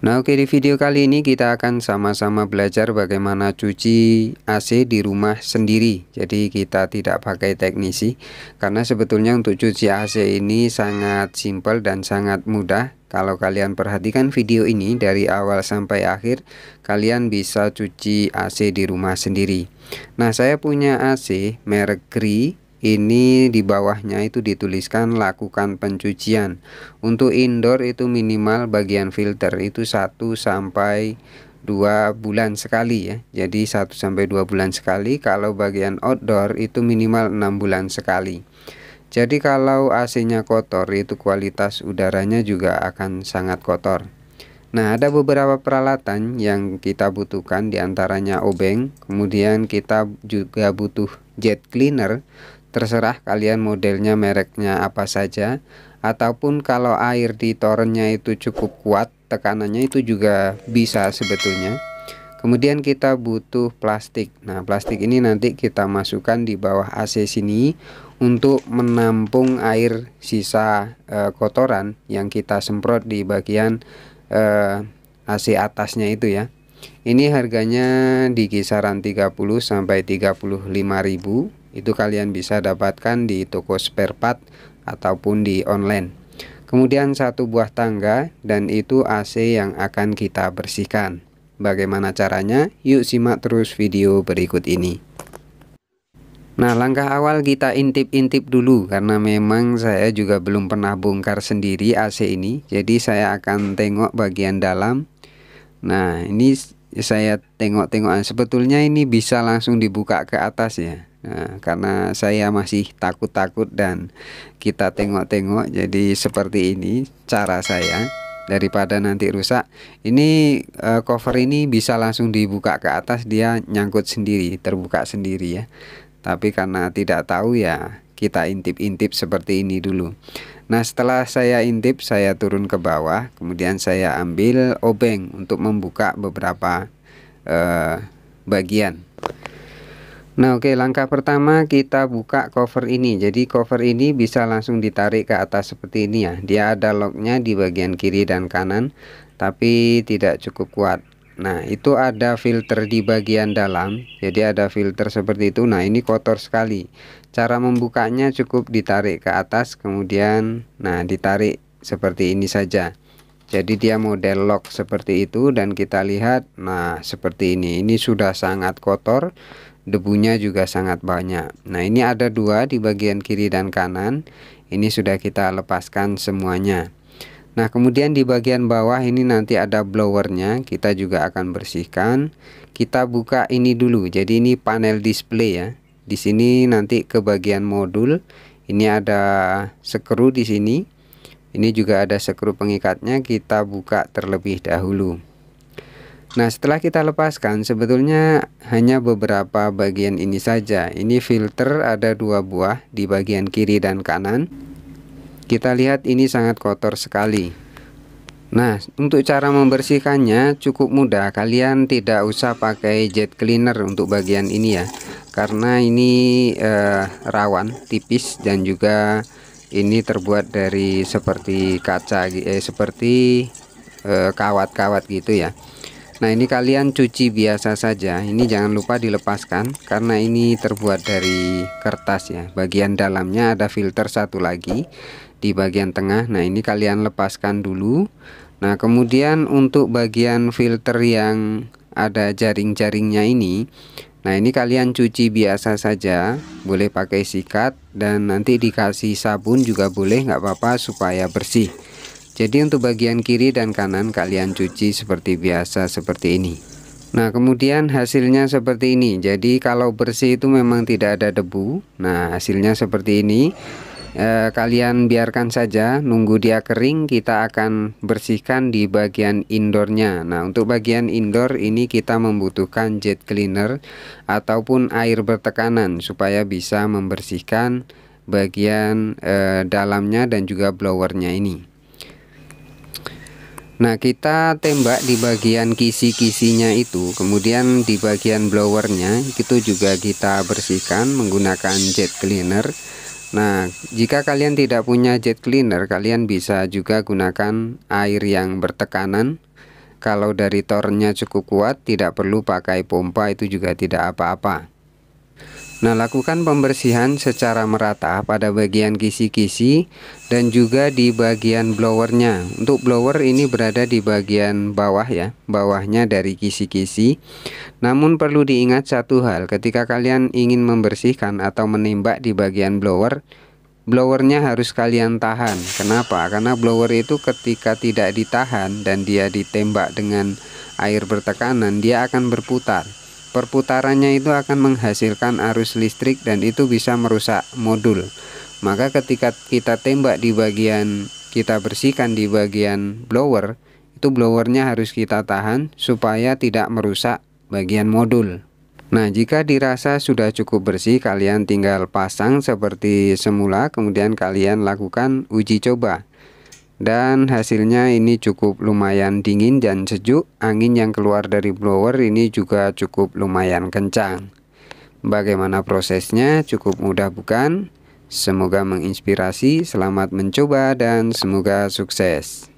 Nah, oke, di video kali ini kita akan sama-sama belajar bagaimana cuci AC di rumah sendiri. Jadi kita tidak pakai teknisi, karena sebetulnya untuk cuci AC ini sangat simpel dan sangat mudah. Kalau kalian perhatikan video ini dari awal sampai akhir, kalian bisa cuci AC di rumah sendiri. Nah, saya punya AC merek Gree. Ini di bawahnya itu dituliskan lakukan pencucian. Untuk indoor itu minimal bagian filter itu 1 sampai 2 bulan sekali ya. Jadi 1 sampai 2 bulan sekali. Kalau bagian outdoor itu minimal 6 bulan sekali. Jadi kalau AC-nya kotor itu kualitas udaranya juga akan sangat kotor. Nah, ada beberapa peralatan yang kita butuhkan, diantaranya obeng. Kemudian kita juga butuh jet cleaner. Terserah kalian modelnya, mereknya apa saja. Ataupun kalau air di torennya itu cukup kuat, tekanannya itu juga bisa sebetulnya. Kemudian kita butuh plastik. Nah, plastik ini nanti kita masukkan di bawah AC sini untuk menampung air sisa kotoran yang kita semprot di bagian AC atasnya itu ya. Ini harganya di kisaran 30 sampai 35.000. Itu kalian bisa dapatkan di toko spare part ataupun di online. Kemudian 1 buah tangga, dan itu AC yang akan kita bersihkan. Bagaimana caranya? Yuk simak terus video berikut ini. Nah, langkah awal kita intip-intip dulu, karena memang saya juga belum pernah bongkar sendiri AC ini. Jadi saya akan tengok bagian dalam. Nah, ini saya tengok-tengok, sebetulnya ini bisa langsung dibuka ke atas ya. Nah, karena saya masih takut-takut dan kita tengok-tengok, jadi seperti ini cara saya, daripada nanti rusak. Ini cover ini bisa langsung dibuka ke atas, dia nyangkut sendiri, terbuka sendiri ya. Tapi karena tidak tahu ya, kita intip-intip seperti ini dulu. Nah, setelah saya intip, saya turun ke bawah, kemudian saya ambil obeng untuk membuka beberapa bagian. Nah, oke, langkah pertama kita buka cover ini. Jadi cover ini bisa langsung ditarik ke atas seperti ini ya. Dia ada locknya di bagian kiri dan kanan, tapi tidak cukup kuat. Nah, itu ada filter di bagian dalam. Jadi ada filter seperti itu. Nah, ini kotor sekali. Cara membukanya cukup ditarik ke atas, kemudian ditarik seperti ini saja. Jadi dia model lock seperti itu, dan kita lihat, nah seperti ini. Ini sudah sangat kotor, debunya juga sangat banyak. Nah, ini ada 2 di bagian kiri dan kanan. Ini sudah kita lepaskan semuanya. Nah, kemudian di bagian bawah ini nanti ada blowernya, kita juga akan bersihkan. Kita buka ini dulu. Jadi ini panel display ya. Di sini nanti ke bagian modul. Ini ada skru di sini. Ini juga ada skru pengikatnya, kita buka terlebih dahulu. Nah, setelah kita lepaskan, sebetulnya hanya beberapa bagian ini saja. Ini filter ada 2 buah di bagian kiri dan kanan. Kita lihat ini sangat kotor sekali. Nah, untuk cara membersihkannya cukup mudah. Kalian tidak usah pakai jet cleaner untuk bagian ini ya, karena ini rawan, tipis, dan juga ini terbuat dari seperti kaca, seperti kawat-kawat gitu ya. Nah, ini kalian cuci biasa saja. Ini jangan lupa dilepaskan, karena ini terbuat dari kertas ya. Bagian dalamnya ada filter satu lagi di bagian tengah. Nah, ini kalian lepaskan dulu. Nah, kemudian untuk bagian filter yang ada jaring-jaringnya ini, nah ini kalian cuci biasa saja, boleh pakai sikat, dan nanti dikasih sabun juga boleh, nggak apa-apa, supaya bersih. Jadi untuk bagian kiri dan kanan kalian cuci seperti biasa seperti ini. Nah, kemudian hasilnya seperti ini. Jadi kalau bersih itu memang tidak ada debu. Nah, hasilnya seperti ini. Kalian biarkan saja, nunggu dia kering. Kita akan bersihkan di bagian indoornya. Nah, untuk bagian indoor ini kita membutuhkan jet cleaner ataupun air bertekanan supaya bisa membersihkan bagian dalamnya dan juga blowernya ini. Nah, kita tembak di bagian kisi-kisinya itu, kemudian di bagian blowernya itu juga kita bersihkan menggunakan jet cleaner. Nah, jika kalian tidak punya jet cleaner, kalian bisa juga gunakan air yang bertekanan. Kalau dari tornya cukup kuat, tidak perlu pakai pompa, itu juga tidak apa-apa. Nah, lakukan pembersihan secara merata pada bagian kisi-kisi dan juga di bagian blowernya. Untuk blower ini berada di bagian bawah ya, bawahnya dari kisi-kisi. Namun perlu diingat satu hal, ketika kalian ingin membersihkan atau menembak di bagian blower, blowernya harus kalian tahan. Kenapa? Karena blower itu ketika tidak ditahan dan dia ditembak dengan air bertekanan, dia akan berputar. Perputarannya itu akan menghasilkan arus listrik dan itu bisa merusak modul. Maka ketika kita tembak di bagian, kita bersihkan di bagian blower, itu blowernya harus kita tahan supaya tidak merusak bagian modul. Nah, jika dirasa sudah cukup bersih, kalian tinggal pasang seperti semula, kemudian kalian lakukan uji coba. Dan hasilnya ini cukup lumayan dingin dan sejuk. Angin yang keluar dari blower ini juga cukup lumayan kencang. Bagaimana prosesnya? Cukup mudah bukan? Semoga menginspirasi. Selamat mencoba dan semoga sukses.